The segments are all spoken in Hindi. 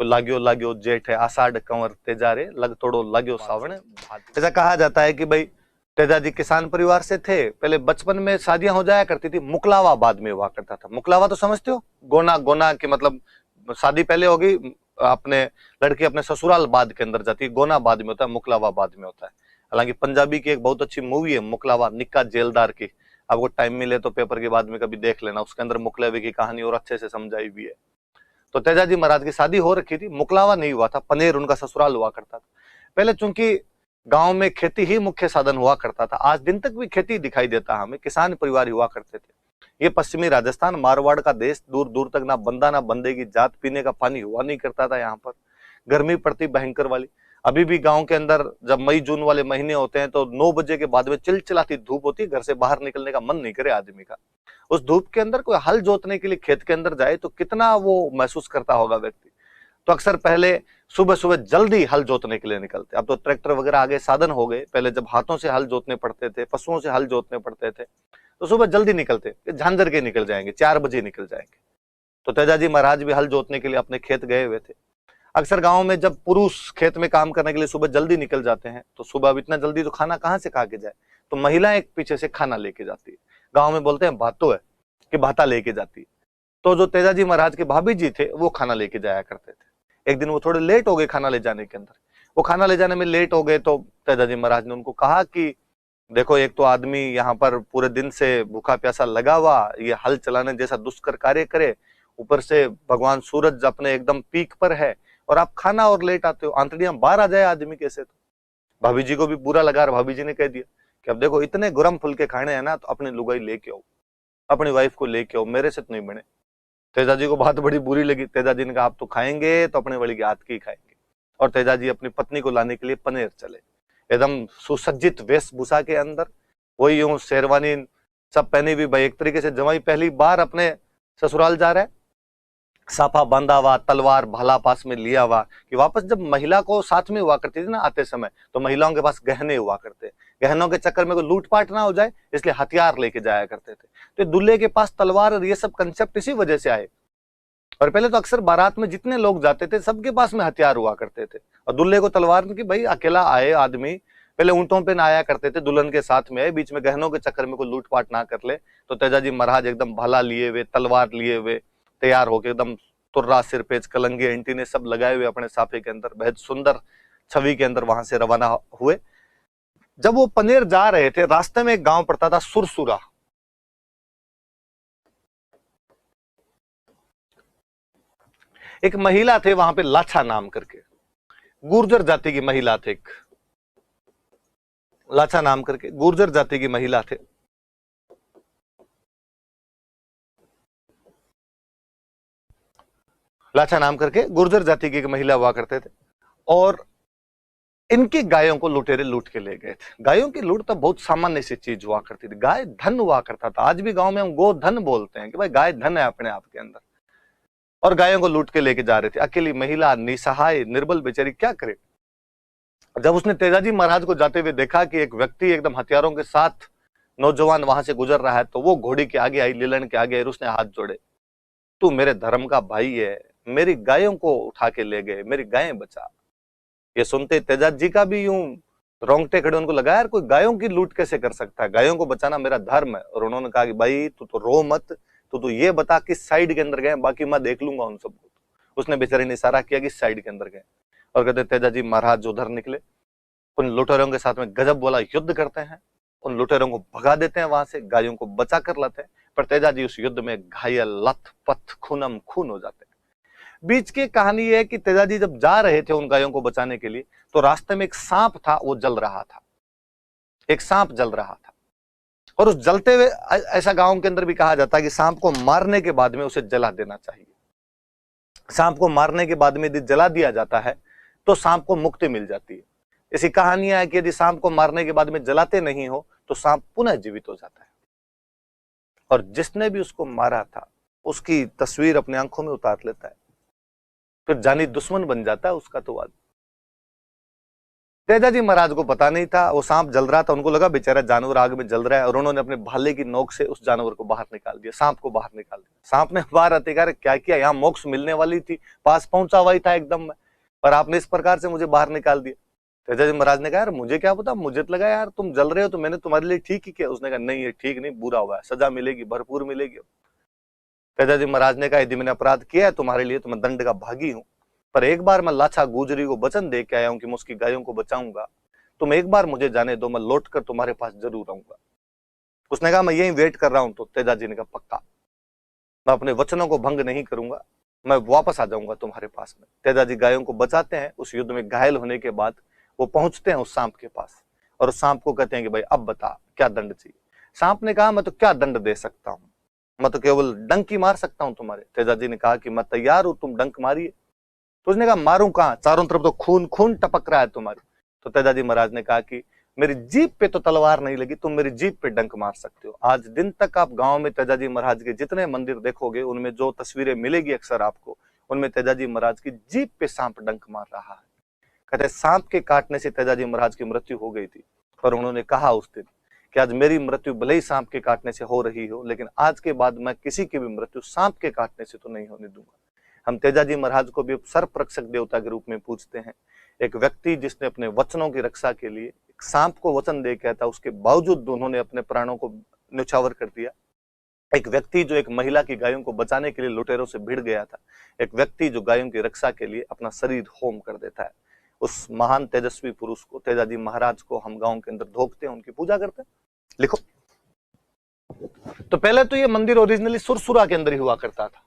को लाग्यो लाग्यो जेठ है आषाढ़ कंवर तेजारे लग तोड़ो लाग्यो सावण। ऐसा कहा जाता है कि भाई तेजा जी किसान परिवार से थे। पहले बचपन में शादियां हो जाया करती थी, मुकलावा बाद में हुआ करता था। मुकलावा तो समझते हो, गोना गोना के मतलब शादी पहले होगी, अपने लड़की अपने ससुराल बाद के अंदर जाती है, गोना बाद में होता है, मुकलावा बाद में होता है। हालांकि पंजाबी की एक बहुत अच्छी मूवी है मुकलावा, निक्का जेलदार की, आपको टाइम मिले तो पेपर के बाद में कभी देख लेना, उसके अंदर मुकलावे की कहानी और अच्छे से समझाई हुई है। तो तेजाजी महाराज की शादी हो रखी थी, मुकलावा नहीं हुआ था, पनेर उनका ससुराल हुआ करता था। पहले चूंकि गांव में खेती ही मुख्य साधन हुआ करता था, आज दिन तक भी खेती दिखाई देता, हमें किसान परिवार हुआ करते थे। ये पश्चिमी राजस्थान मारवाड़ का देश, दूर दूर तक ना बंदा ना बंदे की जात, पीने का पानी हुआ नहीं करता था यहाँ पर, गर्मी पड़ती भयंकर वाली। अभी भी गांव के अंदर जब मई जून वाले महीने होते हैं तो 9 बजे के बाद में चिलचिलाती धूप होती है, घर से बाहर निकलने का मन नहीं करे आदमी का। उस धूप के अंदर कोई हल जोतने के लिए खेत के अंदर जाए तो कितना वो महसूस करता होगा व्यक्ति। तो अक्सर पहले सुबह सुबह जल्दी हल जोतने के लिए निकलते, अब तो ट्रैक्टर वगैरह आगे साधन हो गए, पहले जब हाथों से हल जोतने पड़ते थे, पशुओं से हल जोतने पड़ते थे, तो सुबह जल्दी निकलते, झांझर के निकल जाएंगे, 4 बजे निकल जाएंगे। तो तेजाजी महाराज भी हल जोतने के लिए अपने खेत गए हुए थे। अक्सर गांव में जब पुरुष खेत में काम करने के लिए सुबह जल्दी निकल जाते हैं, तो सुबह अब इतना जल्दी तो खाना कहां से खा के जाए, तो महिलाएं पीछे से खाना लेके जाती है। गांव में बोलते हैं भातो है कि भाता लेके जाती है। तो जो तेजाजी महाराज के भाभी जी थे वो खाना लेके जाया करते थे। एक दिन वो थोड़े लेट हो गए खाना ले जाने के अंदर, वो खाना ले जाने में लेट हो गए, तो तेजाजी महाराज ने उनको कहा कि देखो, एक तो आदमी यहाँ पर पूरे दिन से भूखा प्यासा लगा हुआ, ये हल चलाने जैसा दुष्कर कार्य करे, ऊपर से भगवान सूरज अपने एकदम पीक पर है, और आप खाना और लेट आते हो, आंतड़ियां बाहर आ जाए आदमी कैसे। तो भाभी जी को भी बुरा लगा और भाभी जी ने कह दिया कि अब देखो, इतने गरम फुलके खाने हैं ना, तो अपनी लुगाई लेके आओ, अपनी वाइफ को लेके आओ, मेरे से तो नहीं बने। तेजाजी को बात बड़ी बुरी लगी। तेजाजी ने कहा आप तो खाएंगे तो अपने वाली के हाथ की खाएंगे। और तेजाजी अपनी पत्नी को लाने के लिए पनेर चले, एकदम सुसज्जित वेशभूषा के अंदर, वही यूं शेरवानी सब पहनी हुई, भाई एक तरीके से जमाई पहली बार अपने ससुराल जा रहा है, साफा बांधा हुआ, तलवार भाला पास में लिया हुआ। कि वापस जब महिला को साथ में हुआ करती थी ना आते समय, तो महिलाओं के पास गहने हुआ करते, गहनों के चक्कर में कोई लूटपाट ना हो जाए इसलिए हथियार लेके जाया करते थे। तो दूल्हे के पास तलवार और ये सब कंसेप्ट इसी वजह से आए। और पहले तो अक्सर बारात में जितने लोग जाते थे सबके पास में हथियार हुआ करते थे, और दूल्हे को तलवार की, भाई अकेला आए आदमी, पहले ऊंटों पे ना आया करते थे, दुल्हन के साथ में आए, बीच में गहनों के चक्कर में कोई लूटपाट ना कर ले। तो तेजाजी महाराज एकदम भाला लिए हुए, तलवार लिए हुए, तैयार होके, एकदम तुर्रा, सिर पेच, कलंगे, एंटीने सब लगाए हुए अपने साफे के अंदर, बेहद सुंदर छवि के अंदर वहां से रवाना हुए। जब वो पनेर जा रहे थे, रास्ते में एक गांव पड़ता था सुरसुरा। एक महिला थे वहां पे लाछा नाम करके, गुर्जर जाति की महिला थे, एक लाछा नाम करके गुर्जर जाति की महिला थे। लाछा नाम करके गुर्जर जाति की एक महिला हुआ करते थे, और इनकी गायों को लुटेरे लूट के ले गए थे। गायों की लूट तो बहुत सामान्य सी चीज हुआ करती थी, गाय धन हुआ करता था। आज भी गांव में हम गोधन बोलते हैं कि भाई गाय धन है अपने आप के अंदर, और गायों को लूट के लेके जा रहे थे। अकेली महिला, निसहाय, निर्बल बेचारी क्या करे। जब उसने तेजाजी महाराज को जाते हुए देखा कि एक व्यक्ति एकदम हथियारों के साथ नौजवान वहां से गुजर रहा है, तो वो घोड़ी के आगे आई, लीलन के आगे आई, उसने हाथ जोड़े, तू मेरे धर्म का भाई है, मेरी गायों को उठा के ले गए, मेरी गायें बचा। ये सुनते तेजाजी जी का भी यूं रोंगटे खड़े, उनको लगा यार कोई गायों की लूट कैसे कर सकता है, गायों को बचाना मेरा धर्म है। और उन्होंने कहा कि भाई तू तो रो मत, तू ये बता किस साइड के अंदर गए, बाकी मैं देख लूंगा उन सबको। उसने बेचारे ने इशारा किया कि साइड के अंदर गए, और कहते तेजाजी महाराज उधर निकले, उन लुटेरों के साथ में गजब वाला युद्ध करते हैं, उन लुटेरों को भगा देते हैं वहां से, गायों को बचा कर लाते हैं। पर तेजाजी उस युद्ध में घायल, लथ पथ, खूनम खून हो जाते हैं। बीच की कहानी यह है कि तेजाजी जब जा रहे थे उन गायों को बचाने के लिए, तो रास्ते में एक सांप था, वो जल रहा था, एक सांप जल रहा था। और उस जलते हुए, ऐसा गांव के अंदर भी कहा जाता है कि सांप को मारने के बाद में उसे जला देना चाहिए। सांप को मारने के बाद में यदि जला दिया जाता है तो सांप को मुक्ति मिल जाती है। ऐसी कहानियां है कि यदि सांप को मारने के बाद में जलाते नहीं हो तो सांप पुनः जीवित हो जाता है। और जिसने भी उसको मारा था उसकी तस्वीर अपने आंखों में उतार लेता है, फिर जानी दुश्मन बन जाता है उसका तो आदमी। तेजाजी महाराज को पता नहीं था, वो सांप जल रहा था, उनको लगा बेचारा जानवर आग में जल रहा है, और उन्होंने अपने भाले की नोक से उस जानवर को बाहर निकाल दिया, सांप को बाहर निकाल दिया। सांप ने बाहर आते कहा क्या किया, यहाँ मोक्ष मिलने वाली थी, पास पहुंचा हुआ ही था एकदम में, पर आपने इस प्रकार से मुझे बाहर निकाल दिया। तेजाजी महाराज ने कहा यार मुझे क्या पता, मुझे तो लगा यार तुम जल रहे हो तो मैंने तुम्हारे लिए ठीक ही किया। उसने कहा नहीं, ये ठीक नहीं, बुरा हुआ है, सजा मिलेगी, भरपूर मिलेगी। तेजाजी महाराज ने कहा यदि मैंने अपराध किया है तुम्हारे लिए तो मैं दंड का भागी हूं, पर एक बार मैं लाछा गुजरी को वचन दे के आया हूं कि मैं उसकी गायों को बचाऊंगा, तुम एक बार मुझे जाने दो, मैं लौट कर तुम्हारे पास जरूर आऊंगा। उसने कहा मैं यही वेट कर रहा हूं। तो तेजाजी ने कहा पक्का, मैं अपने वचनों को भंग नहीं करूंगा, मैं वापस आ जाऊंगा तुम्हारे पास में। तेजाजी गायों को बचाते हैं, उस युद्ध में घायल होने के बाद वो पहुंचते हैं उस सांप के पास, और उस सांप को कहते हैं कि भाई अब बता क्या दंड चाहिए। सांप ने कहा मैं तो क्या दंड दे सकता हूं, मैं तो केवल डंक ही मार सकता हूं तुम्हारे। तेजाजी ने कहा कि मैं तैयार हूं, तुम डंक मारिए। तो उसने कहा मारूं कहां, चारों तरफ तो खून खून टपक रहा है तुम्हारी। तो तेजाजी महाराज ने कहा कि मेरी जीभ पे तो तलवार नहीं लगी, तुम मेरी जीभ पे डंक मार सकते हो। आज दिन तक आप गांव में तेजाजी महाराज के जितने मंदिर देखोगे उनमें जो तस्वीरें मिलेगी अक्सर आपको, उनमें तेजाजी महाराज की जीभ पे सांप डंक मार रहा है। कहते सांप के काटने से तेजाजी महाराज की मृत्यु हो गई थी, पर उन्होंने कहा उस दिन कि आज मेरी मृत्यु भले ही सांप के काटने से हो रही हो, लेकिन आज के बाद मैं किसी की भी मृत्यु सांप के काटने से तो नहीं होने दूंगा। हम तेजाजी महाराज को भी सर्परक्षक देवता के रूप में पूजते हैं। एक व्यक्ति जिसने अपने वचनों की रक्षा के लिए एक सांप को वचन दे के था, उसके बावजूद उन्होंने अपने प्राणों को न्यौछावर कर दिया। एक व्यक्ति जो एक महिला की गायों को बचाने के लिए लुटेरों से भिड़ गया था। एक व्यक्ति जो गायों की रक्षा के लिए अपना शरीर होम कर देता है। उस महान तेजस्वी पुरुष को, तेजाजी महाराज को हम गांव के अंदर ढोकते हैं, उनकी पूजा करते हैं। लिखो, तो पहले तो ये मंदिर ओरिजिनली सुरसुरा के अंदर ही हुआ करता था,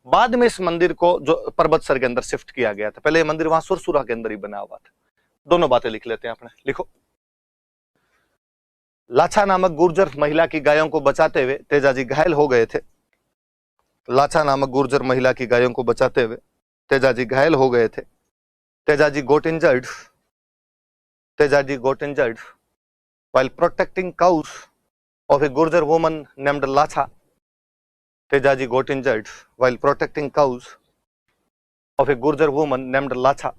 बाद में इस मंदिर को जो पर्वतसर के अंदर शिफ्ट किया गया था। पहले ये मंदिर वहां सुरसुरा के अंदर ही बना हुआ था। दोनों बातें लिख लेते हैं अपने। लिखो, लाछा नामक गुर्जर महिला की गायों को बचाते हुए तेजाजी घायल हो गए थे। लाछा नामक गुर्जर महिला की गायों को बचाते हुए तेजाजी घायल हो गए थे। Tejaji got injured. Tejaji got injured while protecting cows of a Gurjar woman named Lacha. Tejaji got injured while protecting cows of a Gurjar woman named Lacha.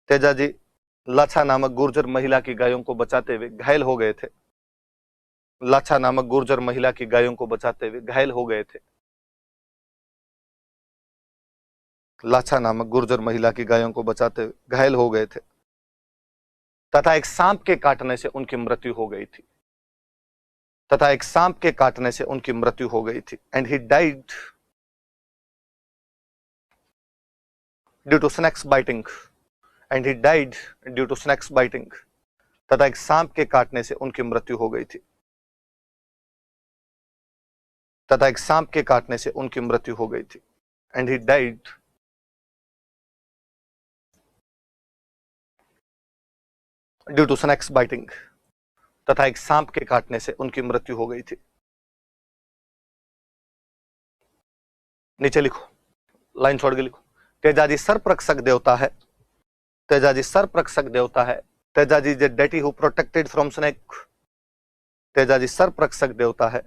Tejaji लाछा नामक गुर्जर महिला की गायों को बचाते हुए घायल हो गए थे। लाछा नामक गुर्जर महिला की गायों को बचाते हुए घायल हो गए थे। लाछा नामक गुर्जर महिला की गायों को बचाते हुए घायल हो गए थे तथा एक सांप के काटने से उनकी मृत्यु हो गई थी। तथा एक सांप के काटने से उनकी मृत्यु हो गई थी। And he died due to snakes biting. And he died due to snakes biting. तथा एक सांप के काटने से उनकी मृत्यु हो गई थी। तथा एक सांप के काटने से उनकी मृत्यु हो गई थी। And he died due to snakes biting. तथा एक सांप के काटने से उनकी मृत्यु हो गई थी। नीचे लिखो, लाइन छोड़ के लिखो। तेजाजी सर्परक्षक देवता है। तेजाजी सर्परक्षक देवता है। Tejaji the deity who protected from snake. Tejaji सर्परक्षक देवता है।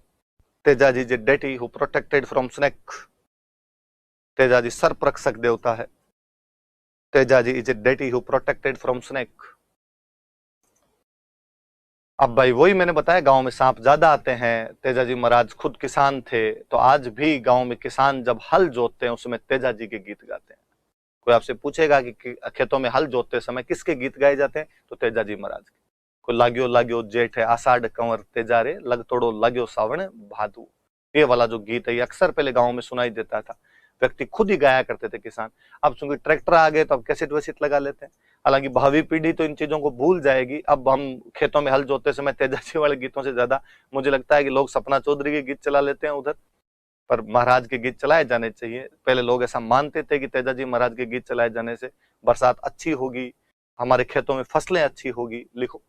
Tejaji the deity who protected from snake. Tejaji सर्परक्षक देवता है। Tejaji is a deity who protected from snake. अब भाई वही मैंने बताया, गांव में सांप ज्यादा आते हैं। तेजाजी महाराज खुद किसान थे, तो आज भी गांव में किसान जब हल जोतते हैं उसमें तेजाजी के गीत गाते हैं। कोई आपसे पूछेगा कि खेतों में हल जोतते समय किसके गीत गाए जाते हैं, तो तेजाजी महाराज के। कोई लाग्यो लाग्यो जेठ है आषाढ़ कंवर तेजारे, लग तोड़ो लाग्यो सावण भादु, ये वाला जो गीत है ये अक्सर पहले गाँव में सुनाई देता था। व्यक्ति खुद ही गाया करते थे किसान। अब चूंकि ट्रैक्टर आ गए तो अब कैसेट वैसेट लगा लेते हैं। हालांकि भावी पीढ़ी तो इन चीजों को भूल जाएगी। अब हम खेतों में हल जोतते समय तेजाजी वाले गीतों से ज्यादा मुझे लगता है कि लोग सपना चौधरी के गीत चला लेते हैं उधर, पर महाराज के गीत चलाए जाने चाहिए। पहले लोग ऐसा मानते थे कि तेजाजी महाराज के गीत चलाए जाने से बरसात अच्छी होगी, हमारे खेतों में फसलें अच्छी होगी। लिखो,